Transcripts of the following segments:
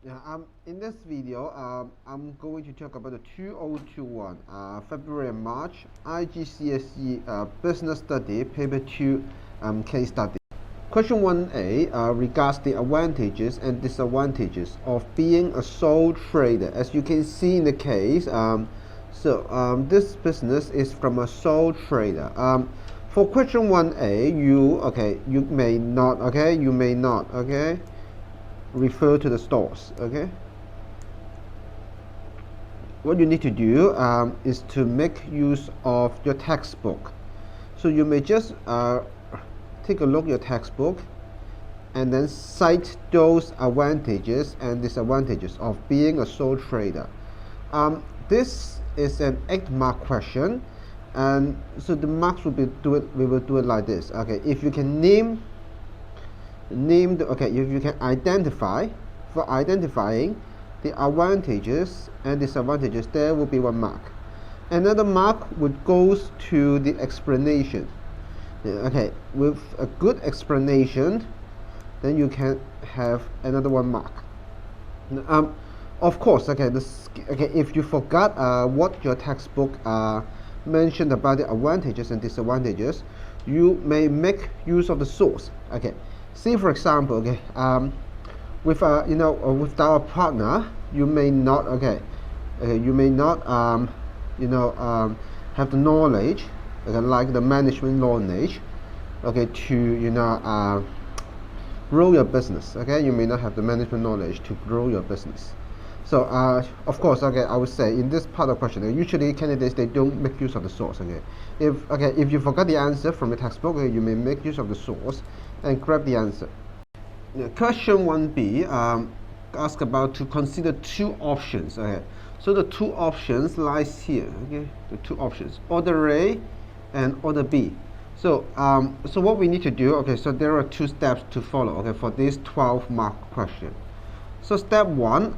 Yeah, in this video, I'm going to talk about the 2021 February and March IGCSE Business Study Paper 2 case study. Question 1A regards the advantages and disadvantages of being a sole trader. As you can see in the case, this business is from a sole trader. For question 1A, you may not refer to the stores. Okay, what you need to do is to make use of your textbook. So you may just take a look at your textbook and then cite those advantages and disadvantages of being a sole trader. This is an 8-mark question, and so the marks will be we will do it like this. Okay, if you can if you can identify, for identifying the advantages and disadvantages, there will be 1 mark. Another mark would goes to the explanation. Okay, with a good explanation, then you can have another 1 mark. Of course, if you forgot what your textbook mentioned about the advantages and disadvantages, you may make use of the source. Okay, say for example, with our partner, you may not have the knowledge, like the management knowledge, to grow your business. Okay, you may not have the management knowledge to grow your business. So of course, I would say in this part of the question, usually candidates, they don't make use of the source. If you forgot the answer from the textbook, you may make use of the source and grab the answer. Question 1B ask about to consider 2 options. Okay, so the 2 options lies here. Okay, the 2 options, order A and order B. So what we need to do, so there are 2 steps to follow, for this 12-mark question. So step 1,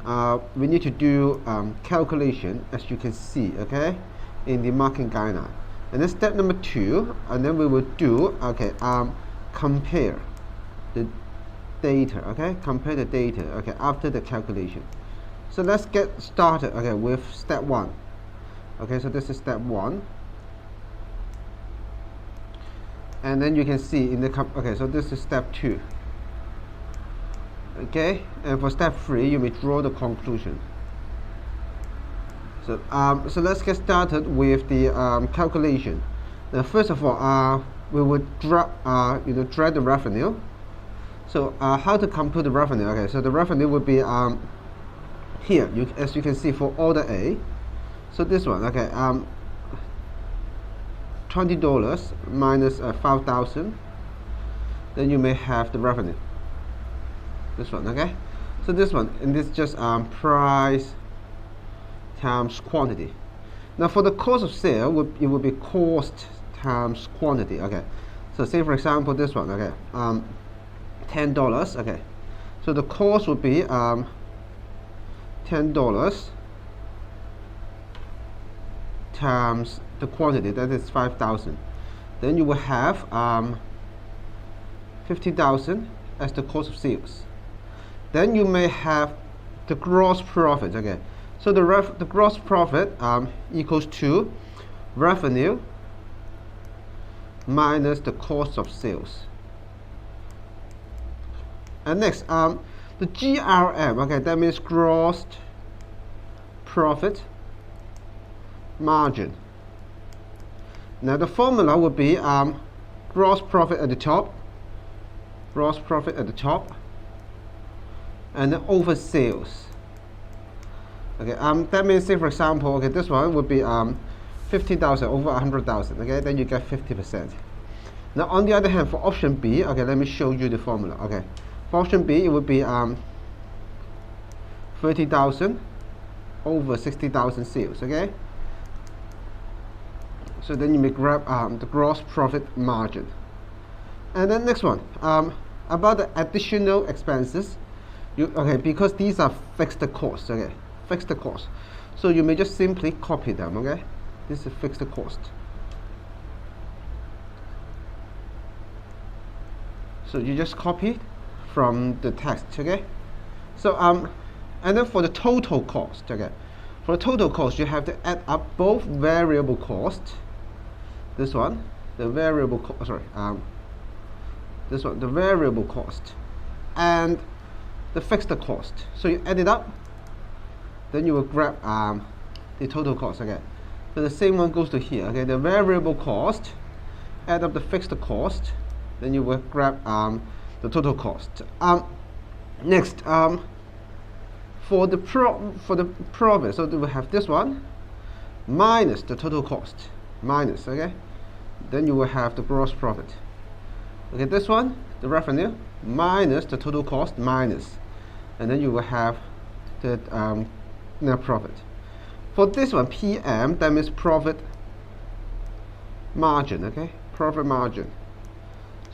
we need to do calculation, as you can see, in the marking guideline. And then step number 2, and then we will do compare the data, compare the data, after the calculation. So let's get started, with step 1. So this is step 1. And then you can see in the so this is step 2. And for step 3, you may draw the conclusion. So let's get started with the calculation. Now, first of all, we would drag the revenue. So how to compute the revenue? So the revenue would be here. As you can see, for order A. So this one, $20 minus 5,000. Then you may have the revenue. This one, So this one, and this just price times quantity. Now for the cost of sale, it would be cost times quantity. So say for example this one, $10. So the cost would be $10 times the quantity, that is 5,000. Then you will have 50,000 as the cost of sales. Then you may have the gross profit. So the gross profit equals to revenue minus the cost of sales. And next, the GRM, that means gross profit margin. Now the formula would be gross profit at the top, and then over sales. That means, say for example, this one would be 50,000 over 100,000. Then you get 50%. Now on the other hand, for option B, let me show you the formula. For option B, it would be 30,000 over 60,000 sales. So then you may grab the gross profit margin. And then next one, about the additional expenses. Because these are fixed costs. Fixed costs. So you may just simply copy them. This is fixed cost. So you just copy from the text. So And then for the total cost, okay, for the total cost, you have to add up both variable cost, this one, the variable cost, this one, the variable cost, and the fixed cost. So you add it up, then you will grab the total cost again. So the same one goes to here. Okay, the variable cost, add up the fixed cost, then you will grab the total cost. Next, for the profit, so we have this one minus the total cost, minus. Okay, then you will have the gross profit. Okay, this one, the revenue, minus the total cost, minus, and then you will have the net profit. For this one, PM, that means profit margin. Okay, profit margin.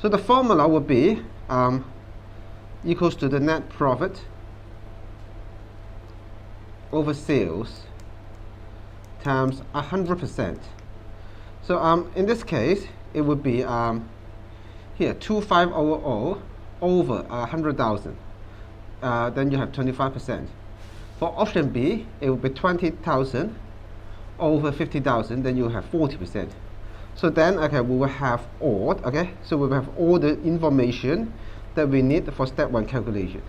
So the formula will be equals to the net profit over sales times 100%. So in this case, it would be here 2500 over 100,000. Then you have 25%. For option B, it will be 20,000 over 50,000. Then you have 40%. So then, okay, we will have all. Okay, so we will have all the information that we need for step 1 calculation.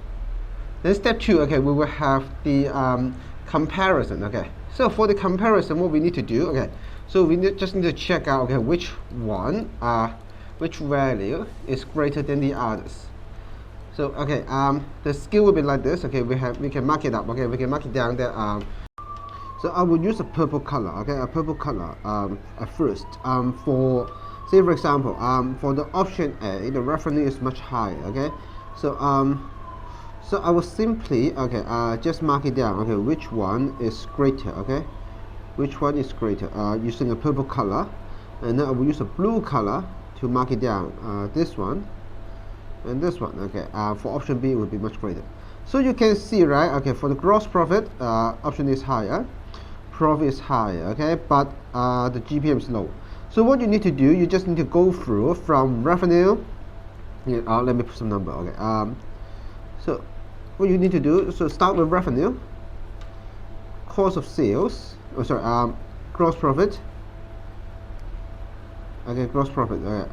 Then step 2, okay, we will have the comparison. Okay, so for the comparison, what we need to do, okay, so we just need to check out, okay, which one, which value is greater than the others. So okay, the skill will be like this. Okay, we can mark it up. Okay, we can mark it down there. So I will use a purple color. Okay, a purple color at first. For say for example, for the option A, the revenue is much higher. Okay, so so I will simply just mark it down. Okay, which one is greater? Okay, which one is greater? Using a purple color, and then I will use a blue color to mark it down. This one. And this one, okay, for option B would be much greater. So you can see, right, okay, for the gross profit, option is higher, profit is higher, okay, but the GPM is low. So what you need to do, you just need to go through from revenue. Here, let me put some number, okay. So what you need to do, so start with revenue, cost of sales, gross profit, okay, gross profit, okay,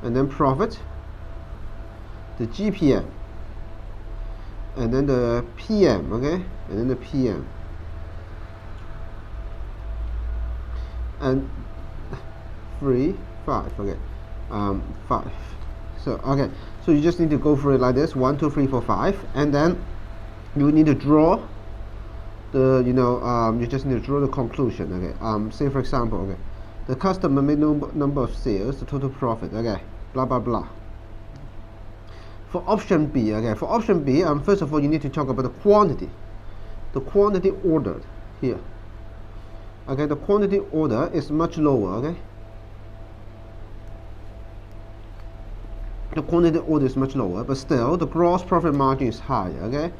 and then profit, the GPM, and then the PM, okay, and then the PM, and 3, 5, okay, 5. So okay, so you just need to go through it like this: 1, 2, 3, 4, 5, and then you need to draw the, you just need to draw the conclusion. Okay, say for example, okay, the customer made number of sales, the total profit, okay, blah blah blah. For option B, okay, for option B, first of all, you need to talk about the quantity ordered here. Okay, the quantity order is much lower. Okay, the quantity order is much lower, but still the gross profit margin is higher. Okay,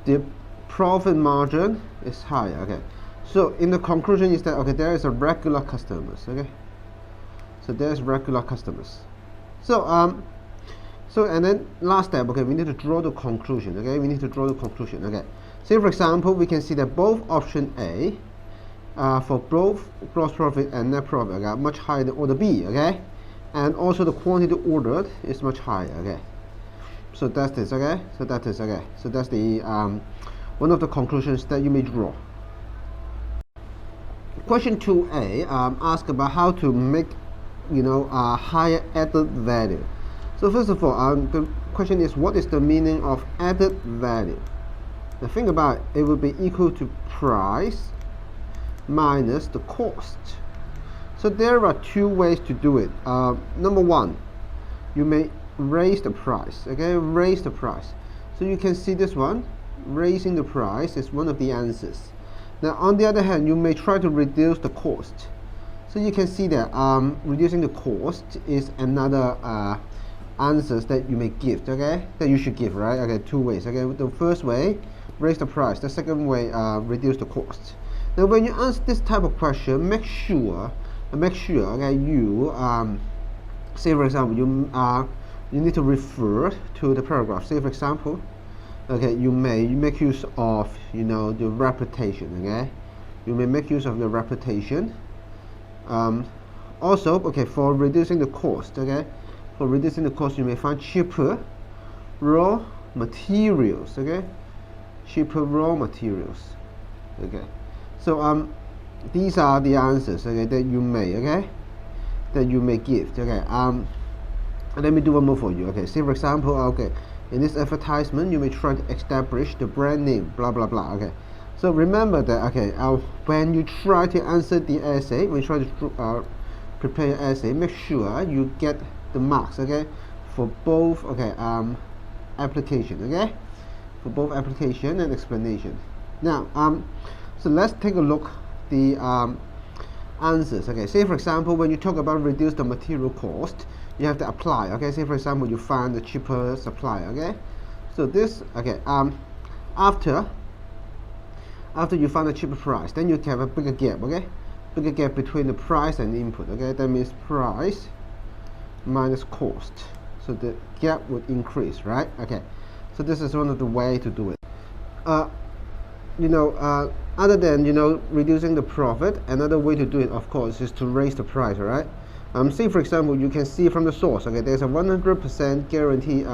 the profit margin is higher. Okay, so in the conclusion is that, okay, there is a regular customers. Okay, so there's regular customers. So and then last step, okay, we need to draw the conclusion. Okay, we need to draw the conclusion. Okay, say for example, we can see that both option A, for both gross profit and net profit, okay, much higher than order B. Okay, and also the quantity ordered is much higher. Okay, so that's this. Okay, so that is okay. So that's the one of the conclusions that you may draw. Question 2A asks about how to make, a higher added value. So first of all, the question is, what is the meaning of added value? Now think about it, it will be equal to price minus the cost. So there are two ways to do it. Number one, you may raise the price. Okay, raise the price. So you can see this one, raising the price is one of the answers. Now on the other hand, you may try to reduce the cost. So you can see that reducing the cost is another answers that you may give, okay, that you should give, right? Okay, two ways. Okay, the first way, raise the price. The second way, reduce the cost. Now when you answer this type of question, make sure, okay, you say for example, you need to refer to the paragraph. Say for example, okay, you may make use of, you know, the reputation. Okay, you may make use of the reputation. Also, okay, for reducing the cost, okay, for reducing the cost, you may find cheaper raw materials. Okay, cheaper raw materials. Okay, so these are the answers, okay, that you may, okay, that you may give. Okay, let me do one more for you. Okay, say for example, okay, in this advertisement you may try to establish the brand name, blah blah blah. Okay, so remember that, okay, when you try to answer the essay, when you try to prepare your essay, make sure you get the marks, okay, for both, okay, application, okay, for both application and explanation. Now, so let's take a look the answers. Okay, say for example, when you talk about reduce the material cost, you have to apply. Okay, say for example, you find the cheaper supplier. Okay, so this, okay, after you find a cheaper price, then you can have a bigger gap. Okay, bigger gap between the price and the input. Okay, that means price minus cost, so the gap would increase, right? Okay, so this is one of the way to do it. You know, other than, you know, reducing the profit, another way to do it, of course, is to raise the price. All right. Say for example, you can see from the source, okay, there's a 100% guarantee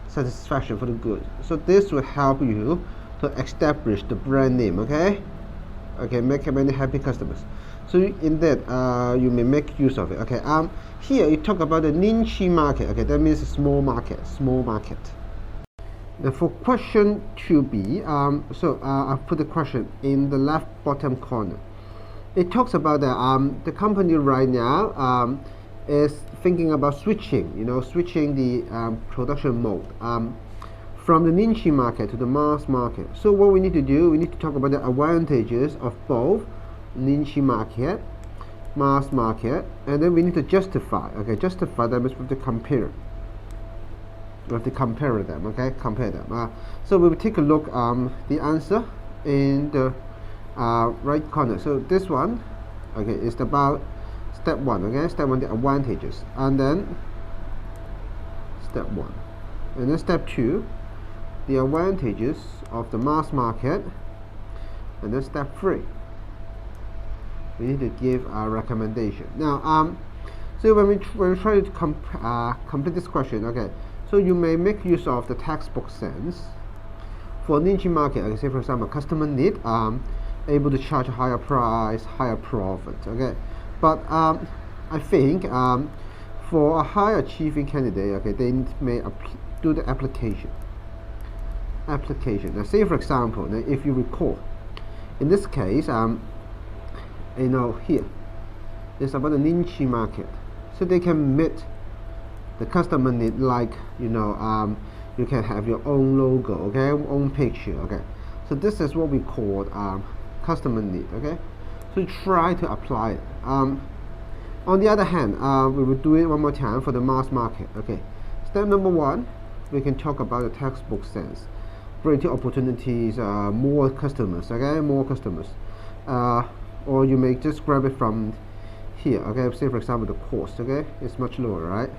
satisfaction for the good. So this will help you to establish the brand name. Okay, make many happy customers. So in that, you may make use of it. Okay, here you talk about the niche market. Okay, that means small market. Now for question 2b, I've put the question in the left bottom corner. It talks about the company right now is thinking about switching the production mode from the niche market to the mass market. So what we need to do, we need to talk about the advantages of both niche market, mass market, and then we need to justify. Okay, justify them is with the compare. We have to compare them. Okay, compare them. So we will take a look the answer in the right corner. So this one, okay, is about step 1. Okay, step 1, the advantages, and then step 1, and then step 2, the advantages of the mass market, and then step 3, we need to give a recommendation. Now, so when we try to complete this question, okay, so you may make use of the textbook sense. For niche market, okay, say for example, customer need able to charge a higher price, higher profit. Okay, but I think for a high achieving candidate, okay, they may do the application. Now, say for example, if you recall, in this case, you know, here it's about the niche market, so they can meet the customer need, like, you know, you can have your own logo, okay, own picture. Okay, so this is what we call customer need. Okay, so try to apply it. On the other hand, we will do it one more time for the mass market. Okay, step number 1, we can talk about the textbook sense, greater opportunities, more customers. Okay, more customers, or you may just grab it from here. Okay, say for example, the cost, okay, it's much lower, right?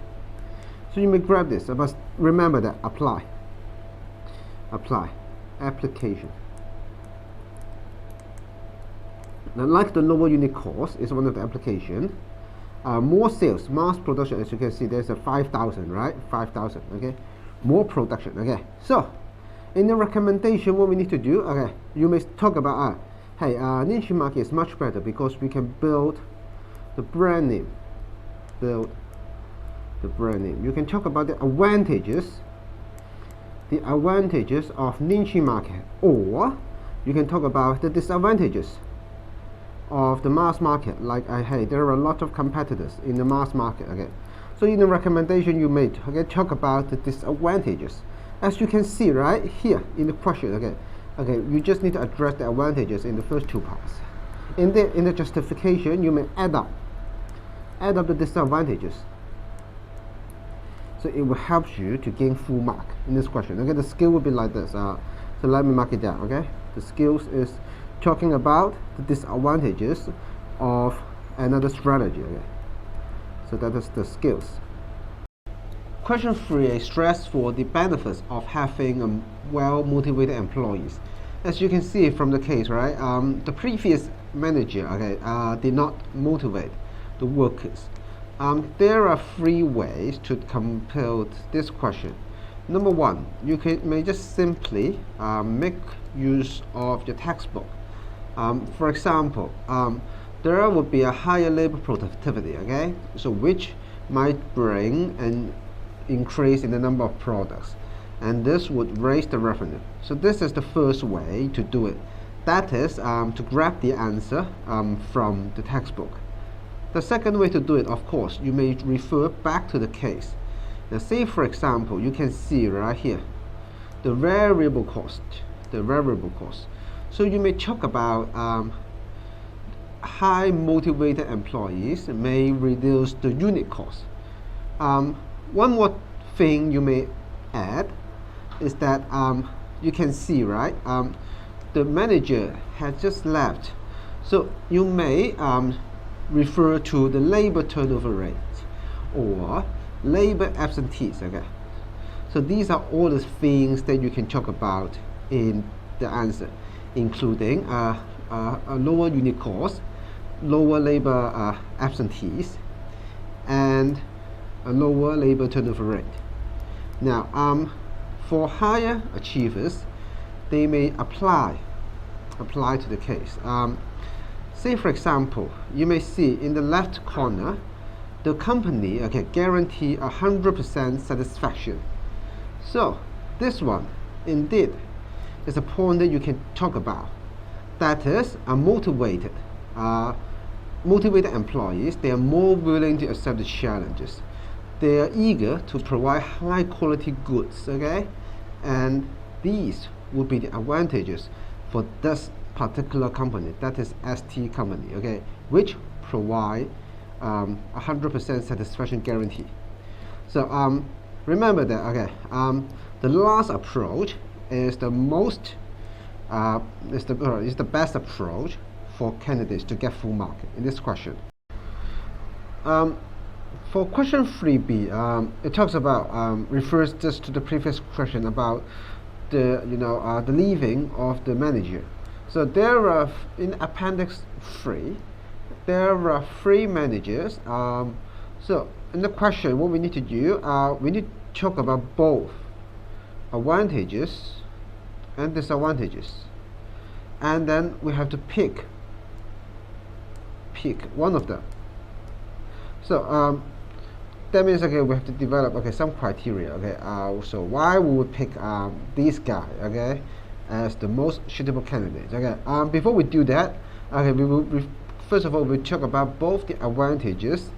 So you may grab this, but remember that apply, application. Now, like the lower unit cost is one of the application. More sales, mass production, as you can see, there's a 5,000, right? 5,000, okay? More production, okay? So, in the recommendation, what we need to do, okay, you may talk about, hey, niche market is much better because we can build the brand name. You can talk about the advantages of niche market, or you can talk about the disadvantages of the mass market, like hey, there are a lot of competitors in the mass market. Okay, so in the recommendation you made, okay, talk about the disadvantages. As you can see right here in the question, okay, you just need to address the advantages in the first 2 parts. In the justification, you may add up the disadvantages, so it will help you to gain full mark in this question. Okay, the skill will be like this. So let me mark it down. Okay, the skills is talking about the disadvantages of another strategy. Okay, so that is the skills. question 3 stress for the benefits of having well-motivated employees. As you can see from the case, right, the previous manager, did not motivate the workers. There are 3 ways to compare this question. Number 1, you may just simply make use of your textbook. For example, there would be a higher labor productivity, so which might bring an increase in the number of products, and this would raise the revenue. So this is the first way to do it. That is to grab the answer from the textbook. The second way to do it, of course, you may refer back to the case. Now, say for example, you can see right here the variable cost. So you may talk about high motivated employees may reduce the unit cost. One more thing you may add is that you can see, right, the manager has just left, so you may refer to the labor turnover rate or labor absentees. So these are all the things that you can talk about in the answer, including a lower unit cost, lower labor absentees, and a lower labor turnover rate. Now, for higher achievers, they may apply to the case. Say for example, you may see in the left corner, the company guarantee 100% satisfaction. So this one indeed is a point that you can talk about. That is, motivated employees, they are more willing to accept the challenges. They are eager to provide high quality goods, and these will be the advantages for this particular company, that is ST company, which provide 100% satisfaction guarantee. So remember that the last approach is the most is the best approach for candidates to get full mark in this question. For question 3b, it talks about refers just to the previous question about the the leaving of the manager. So there are in Appendix 3, there are 3 managers. So in the question, what we need to do, we need to talk about both advantages and disadvantages, and then we have to pick one of them. So that means we have to develop some criteria. So why we would pick this guy as the most suitable candidate. Before we do that, first of all we talk about both the advantages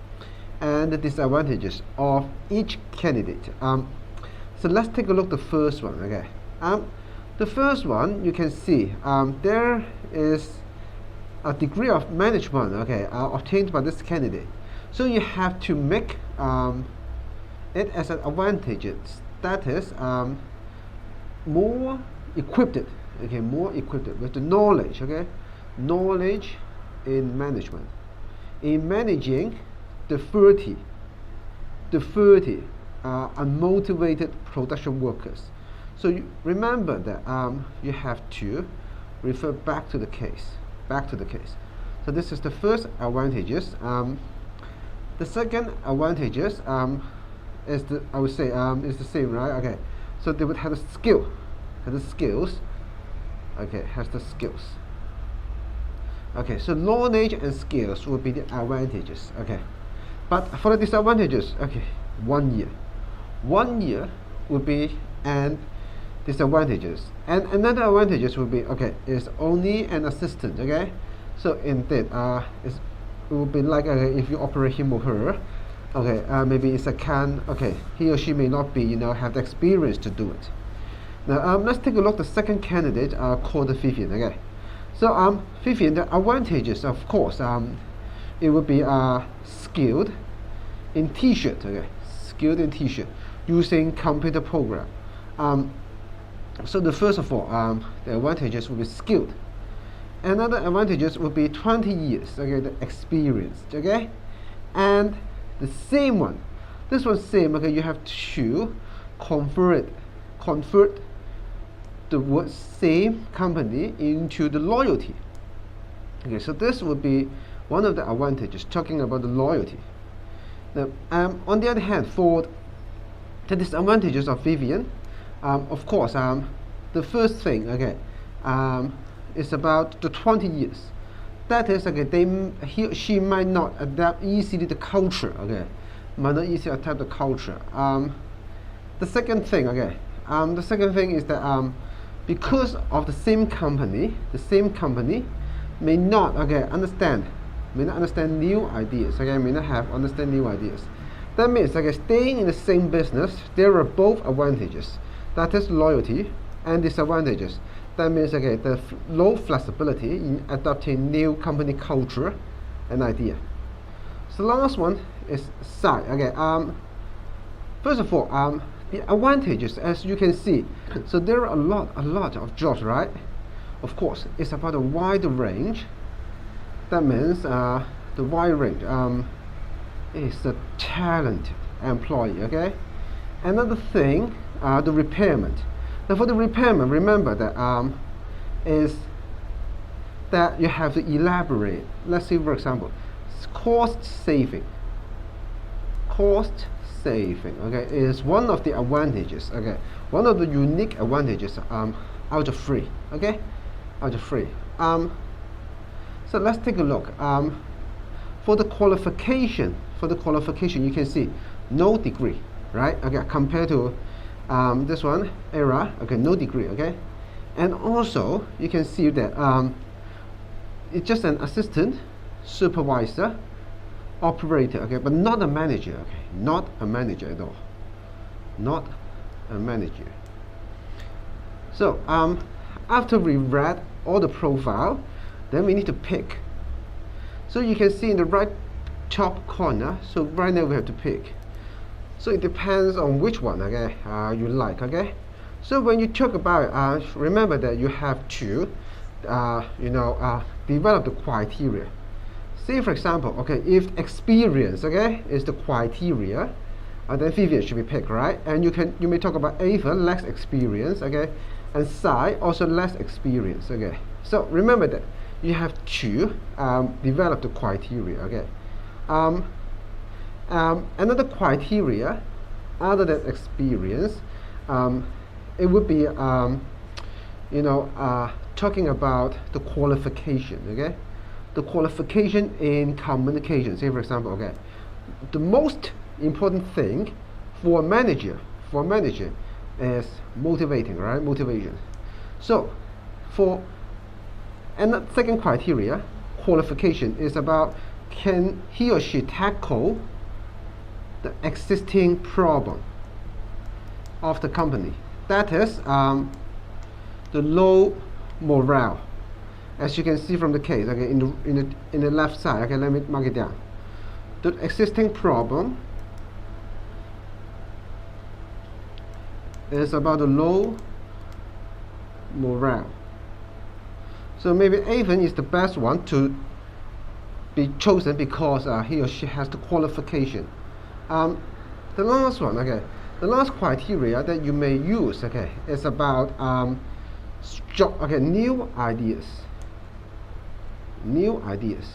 and the disadvantages of each candidate. So let's take a look at the first one. The first one, you can see there is a degree of management obtained by this candidate. So you have to make it as an advantage. That is more equipped, with the knowledge, knowledge in management, in managing the 30 unmotivated production workers. So you remember that you have to refer back to the case. So this is the first advantages. The second advantages is is the same, right? So they would have the skills. So knowledge and skills will be the advantages. But for the disadvantages, 1 year. 1 year will be an disadvantages, and another advantages will be is only an assistant. So indeed, it will be like if you operate him or her, maybe it's a he or she may not be have the experience to do it. Now let's take a look at the second candidate called Vivian. So Vivian, the advantages, of course, it would be skilled in T-shirt. Skilled in T-shirt using computer program. So the first of all, the advantages will be skilled. Another advantages will be 20 years, the experience, and the same one, This one same, okay, you have to convert the word same company into the loyalty. Okay, so this would be one of the advantages, talking about the loyalty. Now, on the other hand, for the disadvantages of Vivian, of course, the first thing, okay, is about the 20 years. That is, okay, he or she might not adapt easily the culture, okay, might not easily adapt the culture. The second thing, okay, the second thing is that because of the same company may not, okay, understand new ideas, okay, may not have understand new ideas. That means, okay, staying in the same business, there are both advantages. That is loyalty, and disadvantages. That means, okay, the low flexibility in adopting new company culture and idea. So the last one is side. Okay, first of all, the advantages, as you can see, so there are a lot of jobs, right? Of course, it's about a wide range. That means the wide range is a talented employee. Okay. Another thing, the repairment. Now for the repairment, remember that is that you have to elaborate. Let's see, for example, cost saving. Cost saving, okay, is one of the advantages. Okay, one of the unique advantages out of three. Okay, out of three. So let's take a look. For the qualification, you can see no degree, right? Okay, compared to this one, era, okay, no degree, okay, and also you can see that it's just an assistant, supervisor, operator, okay, but not a manager, okay, not a manager at all, not a manager. So after we read all the profile, then we need to pick. So you can see in the right top corner, so right now we have to pick. So it depends on which one, okay, you like, okay. So when you talk about remember that you have to develop the criteria. Say for example, okay, if experience, okay, is the criteria, then Vivian should be picked, right? And you may talk about Ava less experience, okay, and Sai also less experience, okay. So remember that you have to develop the criteria, okay. Another criteria other than experience, it would be talking about the qualification, okay. The qualification in communication. Say for example, okay, the most important thing for a manager is motivating, right? Motivation. So for and second criteria, qualification, is about can he or she tackle the existing problem of the company. That is the low morale, as you can see from the case, okay, in the left side. Okay, let me mark it down. The existing problem is about the low morale. So maybe Avon is the best one to be chosen because he or she has the qualification. The last one, okay, the last criteria that you may use, okay, is about new ideas. New ideas.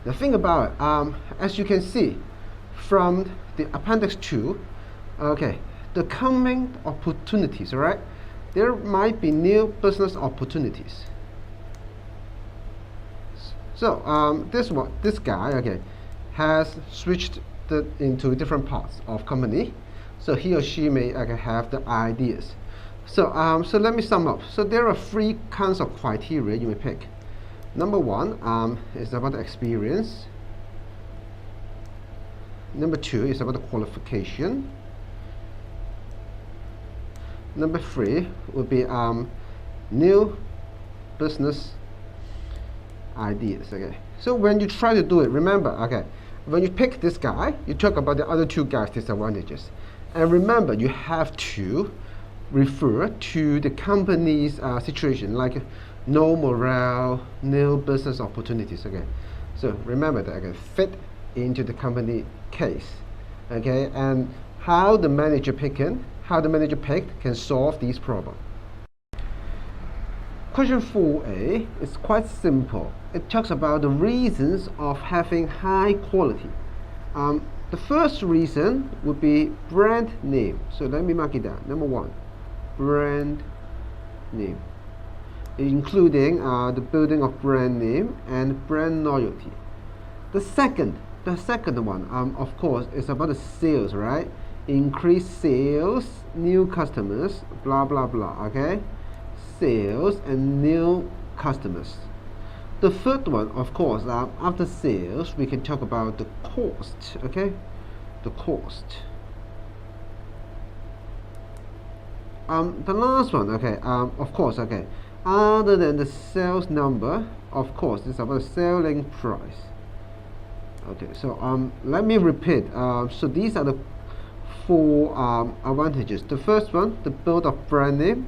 The thing about it, as you can see from the Appendix 2, okay, the coming opportunities, all right? There might be new business opportunities. So this guy, okay, has switched into different parts of company. So he or she may have the ideas. So so let me sum up. So there are three kinds of criteria you may pick. Number one is about the experience. Number two is about the qualification. Number three would be new business ideas. Okay. So when you try to do it, remember, okay, when you pick this guy, you talk about the other two guys' disadvantages, and remember you have to refer to the company's situation, like no morale, no business opportunities. Okay. So remember that, okay, fit into the company case, okay, and how the manager picked can solve these problems. Question 4a is quite simple. It talks about the reasons of having high quality. The first reason would be brand name. So let me mark it down. Number 1, brand name, including the building of brand name and brand loyalty. The second one, of course, is about the sales, right? Increase sales, new customers, blah blah blah. Okay, sales and new customers. The third one, of course, after sales, we can talk about the cost. Okay, the cost. The last one, okay, of course, okay, other than the sales number, of course, it's about the selling price. Okay, so let me repeat. So these are the 4 advantages. The first one, the build of brand name.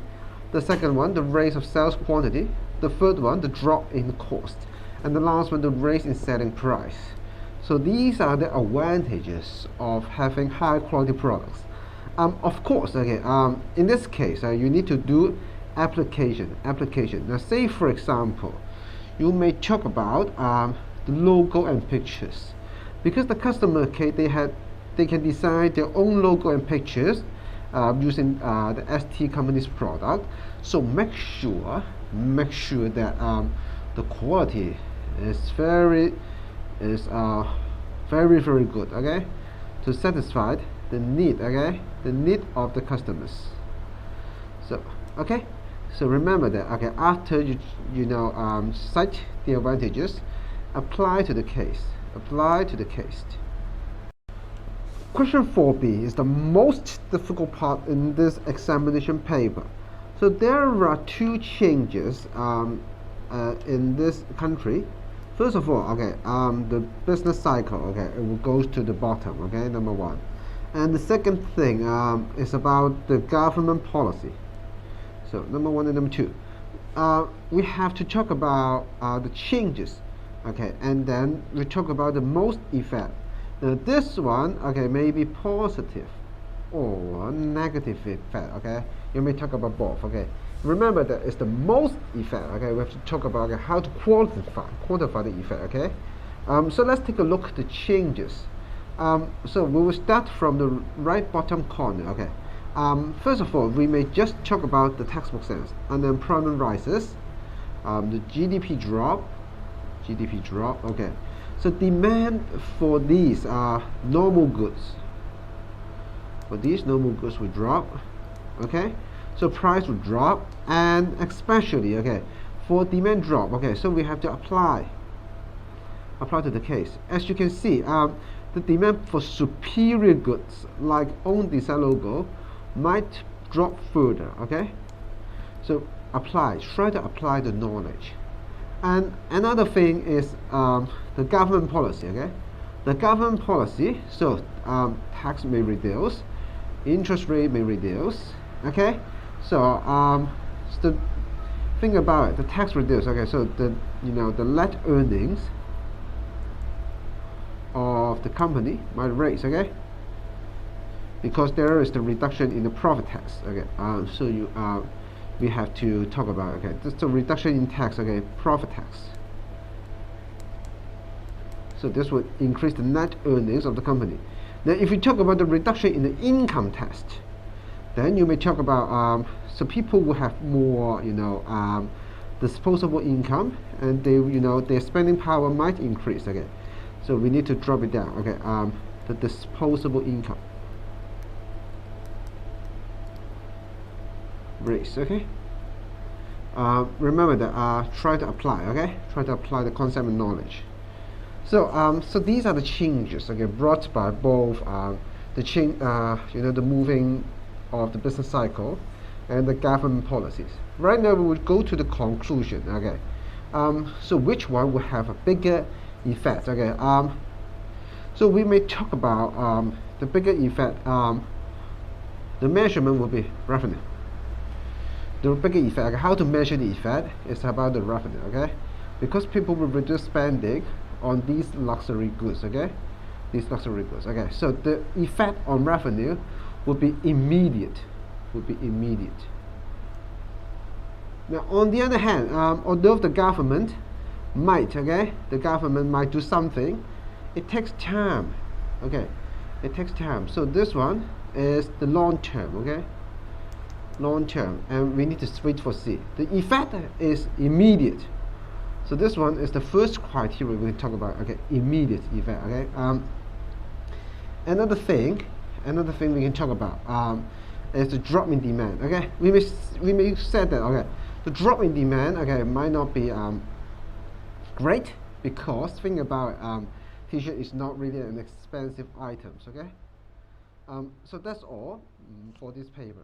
The second one, the raise of sales quantity. The third one, the drop in cost. And the last one, the raise in selling price. So these are the advantages of having high quality products. Of course, okay, in this case, you need to do application. Now, say for example, you may talk about the logo and pictures, because the customer, okay, they can design their own logo and pictures using the ST company's product. So make sure that the quality is very good, okay, to satisfy the need, okay, the need of the customers. So okay, so remember that, okay, after you cite the advantages, apply to the case. Question 4b is the most difficult part in this examination paper. So there are 2 changes in this country. First of all, okay, the business cycle, okay, it goes to the bottom, okay, number 1. And the second thing is about the government policy. So number 1 and number 2. We have to talk about the changes, okay, and then we talk about the most effect. Now this one, okay, may be positive or negative effect, okay. You may talk about both, okay. Remember that it's the most effect, okay. We have to talk about, okay, how to quantify the effect, okay. So let's take a look at the changes. So we will start from the right bottom corner, okay. First of all, we may just talk about the textbook sense. Unemployment rises, the GDP drop, okay. So demand for these normal goods. For these normal goods will drop, okay. So price will drop, and especially, okay, for demand drop, okay. So we have to apply to the case. As you can see, the demand for superior goods like own design logo might drop further, okay. So try to apply the knowledge. And another thing is the government policy, okay. The government policy, so tax may reduce, interest rate may reduce, okay. So the thing about it, the tax reduce, okay. So the net earnings of the company might raise, okay, because there is the reduction in the profit tax, okay. So we have to talk about, okay, just the reduction in tax, okay, profit tax. So this would increase the net earnings of the company. Now if you talk about the reduction in the income tax, then you may talk about so people will have more disposable income, and their spending power might increase, okay. So we need to drop it down, okay. The disposable income raise, okay. Remember that try to apply the concept and knowledge. So so these are the changes, okay, brought by both the moving of the business cycle and the government policies. Right now we will go to the conclusion, okay. So which one will have a bigger effect, okay. So we may talk about the bigger effect. The measurement will be revenue. The bigger effect, how to measure the effect, is about the revenue, okay, because people will reduce spending on these luxury goods, okay. these luxury goods. Okay, so the effect on revenue would be immediate. Now, on the other hand, although the government might do something, it takes time. Okay, it takes time. So this one is the long term. Okay, long term, and we need to switch for C. The effect is immediate. So this one is the first criteria we talk about. Okay, immediate effect. Okay. Another thing we can talk about is the drop in demand. Okay, we may say that. Okay, the drop in demand, okay, might not be great, because think about t-shirt is not really an expensive item. Okay, so that's all for this paper.